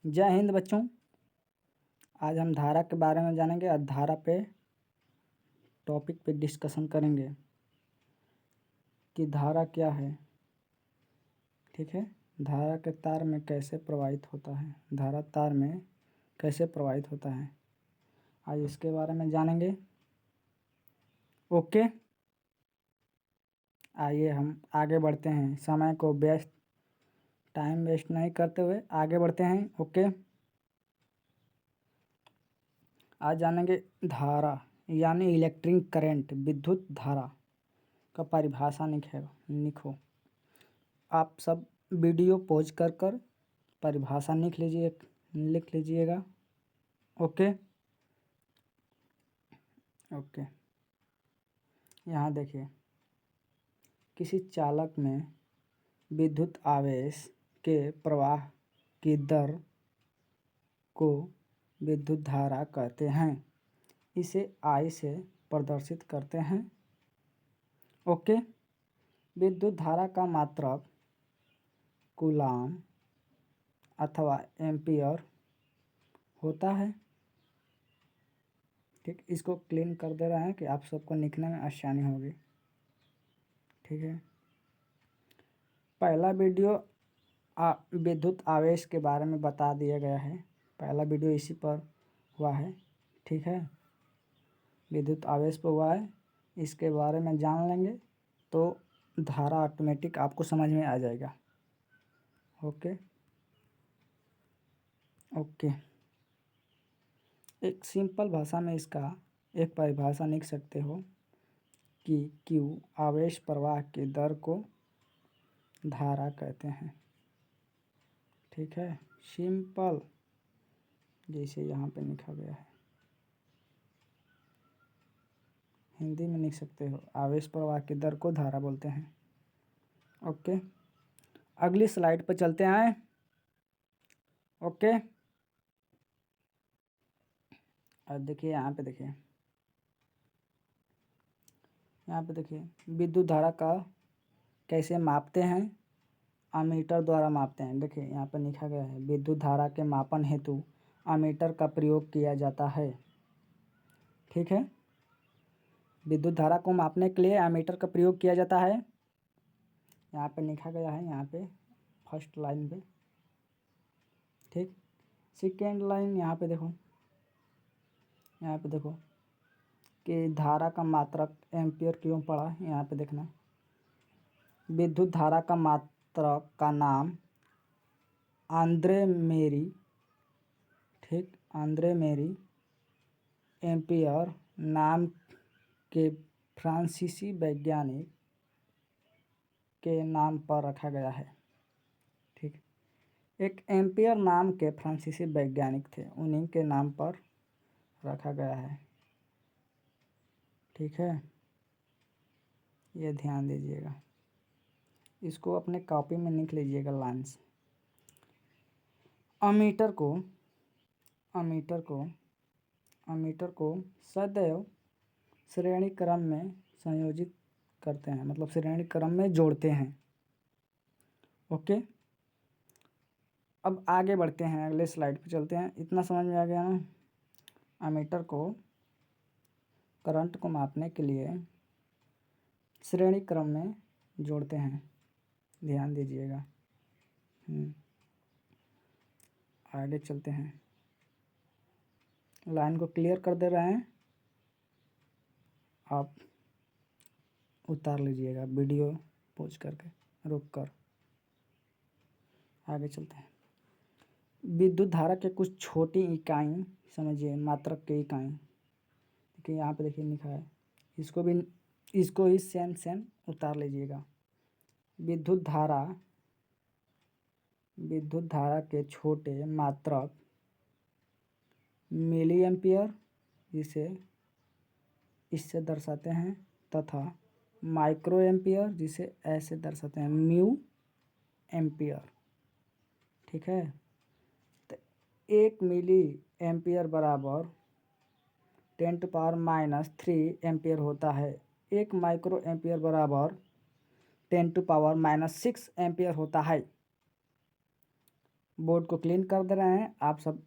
जय हिंद बच्चों। आज हम धारा के बारे में जानेंगे और धारा पे टॉपिक पे डिस्कशन करेंगे कि धारा क्या है। ठीक है, धारा के तार में कैसे प्रवाहित होता है, धारा तार में कैसे प्रवाहित होता है, आज इसके बारे में जानेंगे। ओके, आइए हम आगे बढ़ते हैं, समय को टाइम वेस्ट नहीं करते हुए आगे बढ़ते हैं। ओके, आज जानेंगे धारा यानी इलेक्ट्रिक करंट, विद्युत धारा का परिभाषा लिखो। आप सब वीडियो पॉज कर परिभाषा लिख लीजिएगा। ओके ओके, यहाँ देखिए, किसी चालक में विद्युत आवेश के प्रवाह की दर को विद्युत धारा कहते हैं। इसे I से प्रदर्शित करते हैं। ओके, विद्युत धारा का मात्रक कूलाम अथवा एम्पियर होता है। ठीक, इसको क्लीन कर दे रहे हैं कि आप सबको लिखने में आसानी होगी। ठीक है, पहला वीडियो विद्युत आवेश के बारे में बता दिया गया है, पहला वीडियो इसी पर हुआ है। ठीक है, विद्युत आवेश पर हुआ है, इसके बारे में जान लेंगे तो धारा ऑटोमेटिक आपको समझ में आ जाएगा। ओके ओके, एक सिंपल भाषा में इसका एक परिभाषा लिख सकते हो कि Q आवेश प्रवाह की दर को धारा कहते हैं। ठीक है, सिंपल जैसे यहाँ पे लिखा गया है, हिंदी में लिख सकते हो, आवेश प्रवाह की दर को धारा बोलते हैं। ओके, अगली स्लाइड पर चलते हैं। ओके, और देखिए यहाँ पे देखिए विद्युत धारा का कैसे मापते हैं, अमीटर द्वारा मापते हैं। देखिए यहाँ पर लिखा गया है, विद्युत धारा के मापन हेतु अमीटर का प्रयोग किया जाता है। ठीक है, विद्युत धारा को मापने के लिए अमीटर का प्रयोग किया जाता है। यहाँ पे लिखा गया है, यहाँ पे फर्स्ट लाइन पे। ठीक, सेकेंड लाइन यहाँ पे देखो कि धारा का मात्रक एम्पियर क्यों पड़ा। यहाँ पे देखना, विद्युत धारा का मात्रक का नाम आंद्रे मेरी, ठीक, आंद्रे मेरी एम्पियर नाम के फ्रांसीसी वैज्ञानिक के नाम पर रखा गया है। ठीक, एक एम्पियर नाम के फ्रांसीसी वैज्ञानिक थे, उन्हीं के नाम पर रखा गया है। ठीक है, ये ध्यान दीजिएगा, इसको अपने कॉपी में लिख लीजिएगा लाइन से। अमीटर को सदैव श्रेणी क्रम में संयोजित करते हैं, मतलब श्रेणी क्रम में जोड़ते हैं। ओके, अब आगे बढ़ते हैं, अगले स्लाइड पे चलते हैं। इतना समझ में आ गया ना? अमीटर को करंट को मापने के लिए श्रेणी क्रम में जोड़ते हैं, ध्यान दीजिएगा। आगे चलते हैं, लाइन को क्लियर कर दे रहे हैं, आप उतार लीजिएगा वीडियो पॉज करके, रुक कर। आगे चलते हैं, विद्युत धारा के कुछ छोटी इकाई समझिए, मात्रक की इकाई। देखिए यहाँ पे देखिए लिखा है, इसको ही सेम उतार लीजिएगा। विद्युत धारा के छोटे मात्रक मिली एम्पियर, जिसे इससे दर्शाते हैं, तथा माइक्रो एम्पियर, जिसे ऐसे दर्शाते हैं, म्यू एम्पियर। ठीक है, तो 1 मिली एम्पियर बराबर 10⁻³ एम्पियर होता है। 1 माइक्रो एम्पियर बराबर 10⁻⁶ एम्पियर होता है। बोर्ड को क्लीन कर दे रहे हैं, आप सब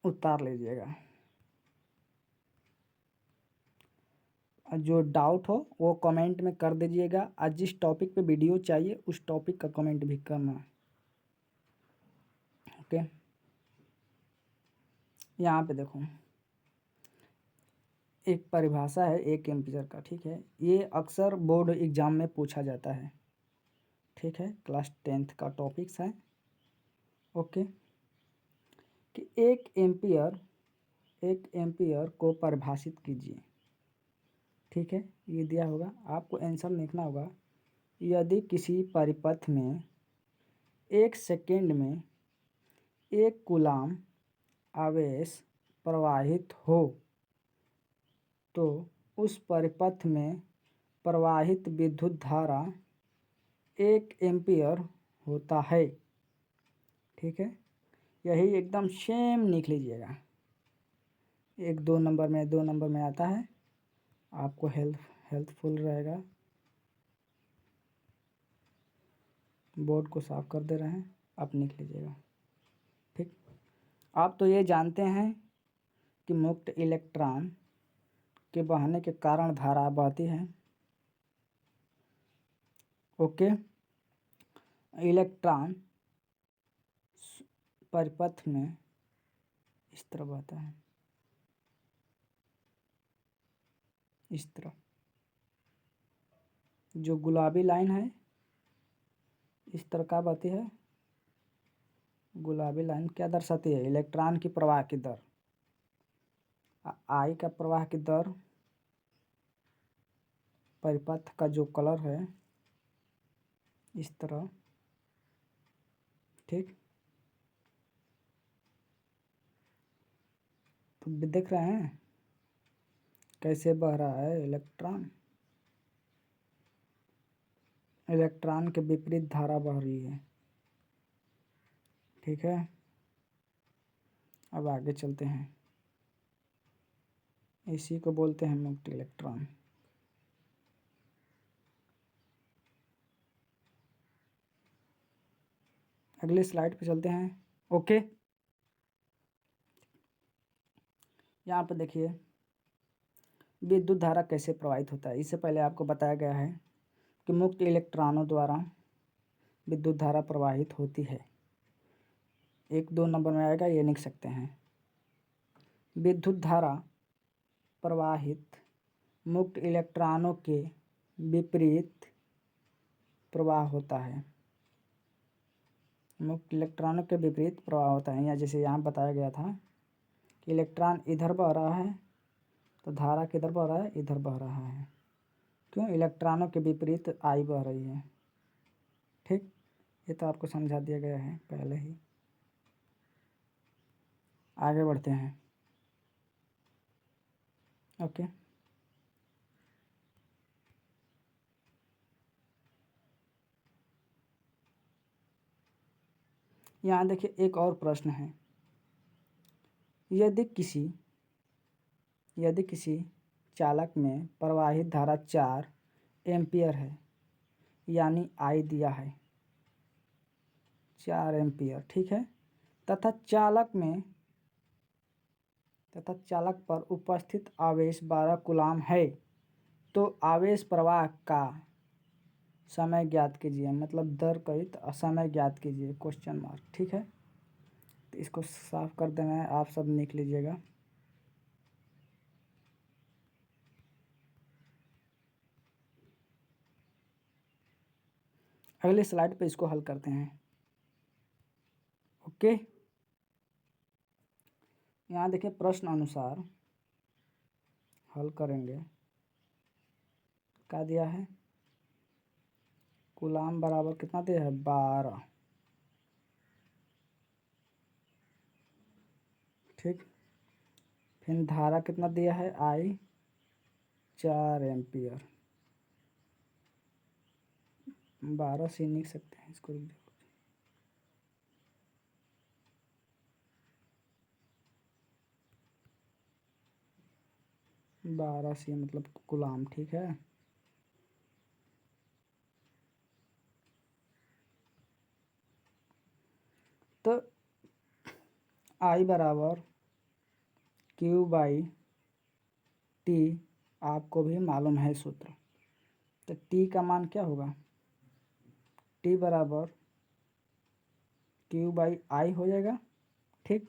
उतार लीजिएगा। जो डाउट हो वो कमेंट में कर दीजिएगा, और जिस टॉपिक पे वीडियो चाहिए उस टॉपिक का कमेंट भी करना। ओके, यहाँ पे देखो एक परिभाषा है 1 एम्पीयर का, ठीक है। ये अक्सर बोर्ड एग्जाम में पूछा जाता है, ठीक है। क्लास 10th का टॉपिक्स है। ओके, कि 1 एम्पीयर को परिभाषित कीजिए, ठीक है। ये दिया होगा, आपको आंसर लिखना होगा। यदि किसी परिपथ में 1 सेकेंड में 1 कूलाम आवेश प्रवाहित हो तो उस परिपथ में प्रवाहित विद्युत धारा 1 एम्पीयर होता है, ठीक है। यही एकदम सेम लिख लीजिएगा। 2 नंबर में आता है, आपको हेल्पफुल रहेगा। बोर्ड को साफ कर दे रहे हैं, आप लिख लीजिएगा, ठीक। आप तो ये जानते हैं कि मुक्त इलेक्ट्रॉन के बहने के कारण धारा बहती है। ओके, इलेक्ट्रॉन परिपथ में इस तरह बहता है, इस तरह। जो गुलाबी लाइन है इस तरह का बहती है। गुलाबी लाइन क्या दर्शाती है? इलेक्ट्रॉन की प्रवाह की दर, आई का प्रवाह की दर, परिपथ का जो कलर है इस तरह, ठीक। तो देख रहे हैं कैसे बह रहा है इलेक्ट्रॉन। इलेक्ट्रॉन के विपरीत धारा बह रही है, ठीक है। अब आगे चलते हैं, इसी को बोलते हैं मुक्त इलेक्ट्रॉन। अगले स्लाइड पे चलते हैं। ओके, यहाँ पे देखिए विद्युत धारा कैसे प्रवाहित होता है। इससे पहले आपको बताया गया है कि मुक्त इलेक्ट्रॉनों द्वारा विद्युत धारा प्रवाहित होती है। 1-2 नंबर में आएगा, ये लिख सकते हैं। विद्युत धारा प्रवाहित मुक्त इलेक्ट्रॉनों के विपरीत प्रवाह होता है। मुक्त इलेक्ट्रॉनों के विपरीत प्रवाह होता है। या जैसे यहाँ बताया गया था कि इलेक्ट्रॉन इधर बह रहा है तो धारा किधर बह रहा है? इधर बह रहा है। क्यों? इलेक्ट्रॉनों के विपरीत आई बह रही है, ठीक। ये तो आपको समझा दिया गया है पहले ही। आगे बढ़ते हैं। ओके, यहाँ देखिए एक और प्रश्न है। यदि किसी चालक में प्रवाहित धारा 4 एम्पीयर है, यानी आई दिया है 4 एम्पीयर, ठीक है, तथा चालक पर उपस्थित आवेश 12 कूलाम है, तो आवेश प्रवाह का समय ज्ञात कीजिए। मतलब दर कहित समय ज्ञात कीजिए, क्वेश्चन मार्क, ठीक है। तो इसको साफ कर देना है, आप सब लिख लीजिएगा। अगले स्लाइड पे इसको हल करते हैं। ओके, यहाँ देखिए प्रश्न अनुसार हल करेंगे। क्या दिया है? कूलाम बराबर कितना दिया है? 12, ठीक। फिर धारा कितना दिया है? आई 4 एम्पीयर। 12 से लिख सकते हैं इसको, 12 से मतलब कूलाम, ठीक है। तो I बराबर Q बाई T आपको भी मालूम है सूत्र। तो T का मान क्या होगा, T बराबर Q बाई I हो जाएगा। ठीक,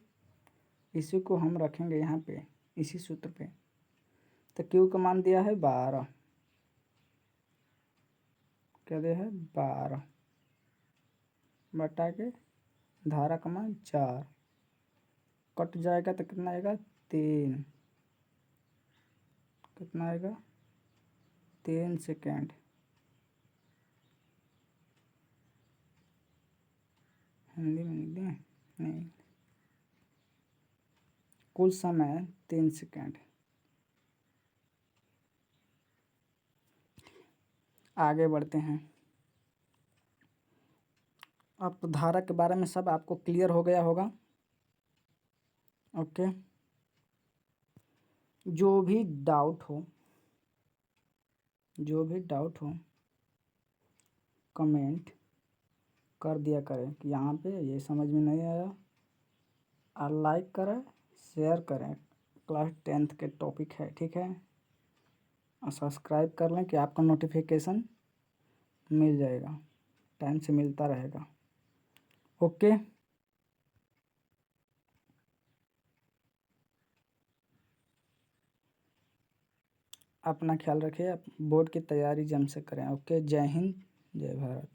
इसी को हम रखेंगे यहाँ पे इसी सूत्र पे। तो Q का मान दिया है 12, क्या दिया है 12 बटा के धारा का मान 4, कट जाएगा तो कितना आएगा 3, कितना आएगा 3 सेकेंड। हिंदी में लिख दें, नहीं, कुल समय 3 सेकेंड। आगे बढ़ते हैं। अब तो धारा के बारे में सब आपको क्लियर हो गया होगा। ओके, जो भी डाउट हो कमेंट कर दिया करें कि यहाँ पे ये समझ में नहीं आया, और लाइक करें, शेयर करें। क्लास 10th के टॉपिक है, ठीक है। और सब्सक्राइब कर लें कि आपका नोटिफिकेशन मिल जाएगा, टाइम से मिलता रहेगा। ओके, अपना ख्याल रखिए, बोर्ड की तैयारी जम से करें। ओके, जय हिंद, जय भारत।